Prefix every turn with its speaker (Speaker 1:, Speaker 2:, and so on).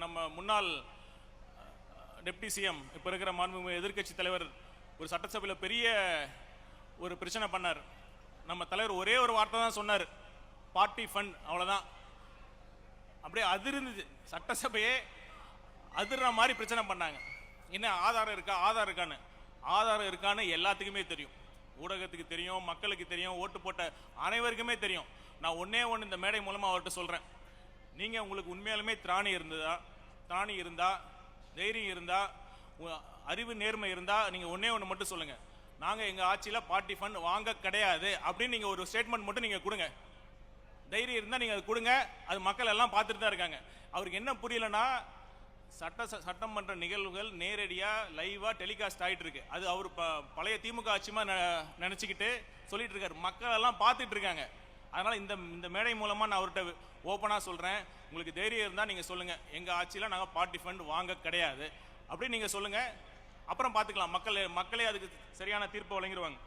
Speaker 1: நம்ம முன்னாள் deputy CM இப்போ இருக்கிற மாண்புமிகு எதிர்க்கட்சி தலைவர் ஒரு சட்டசபையில் பெரிய ஒரு பிரச்சனை பண்ணார். நம்ம தலைவர் ஒரே ஒரு வார்த்தை தான் சொன்னார், பார்ட்டி ஃபண்ட், அவ்வளோதான். அப்படியே அதிர்ந்துச்சு, சட்டசபையே அதிர்ற மாதிரி பிரச்சனை பண்ணாங்க. என்ன ஆதாரம் இருக்கா, ஆதாரம் இருக்கான்னு எல்லாத்துக்குமே தெரியும், ஊடகத்துக்கு தெரியும், மக்களுக்கு தெரியும், ஓட்டு போட்ட அனைவருக்குமே தெரியும். நான் ஒன்னே ஒன்று இந்த மேடை மூலமாக அவர்கிட்ட சொல்கிறேன், நீங்கள் உங்களுக்கு உண்மையாலுமே திராணி இருந்தா தைரியம் இருந்தா அறிவு நேர்மை இருந்தா நீங்கள் ஒன்னே ஒன்று மட்டும் சொல்லுங்கள், நாங்கள் எங்கள் ஆட்சியில் பார்ட்டி ஃபண்ட் வாங்க கிடையாது அப்படின்னு நீங்கள் ஒரு ஸ்டேட்மெண்ட் மட்டும் நீங்கள் கொடுங்க. தைரியம் இருந்தால் நீங்கள் அது கொடுங்க. அது மக்கள் எல்லாம் பார்த்துட்டு தான் இருக்காங்க. அவருக்கு என்ன புரியலன்னா, சட்டமன்ற நிகழ்வுகள் நேரடியாக லைவாக டெலிகாஸ்ட் ஆகிட்டு இருக்கு. அது அவர் பழைய திமுக ஆட்சிமா நினச்சிக்கிட்டு சொல்லிட்டு இருக்காரு, மக்கள் எல்லாம் பார்த்துட்டு இருக்காங்க. அதனால் இந்த மேடை மூலமாக நான் அவர்கிட்ட ஓப்பனாக சொல்கிறேன், உங்களுக்கு தைரியம் இருந்தால் நீங்கள் சொல்லுங்கள், எங்கள் ஆட்சியில் நாங்கள் பார்ட்டி ஃபண்ட் வாங்க கிடையாது அப்படின்னு நீங்கள் சொல்லுங்கள். அப்புறம் பார்த்துக்கலாம், மக்களே அதுக்கு சரியான தீர்ப்பு வழங்கிடுவாங்க.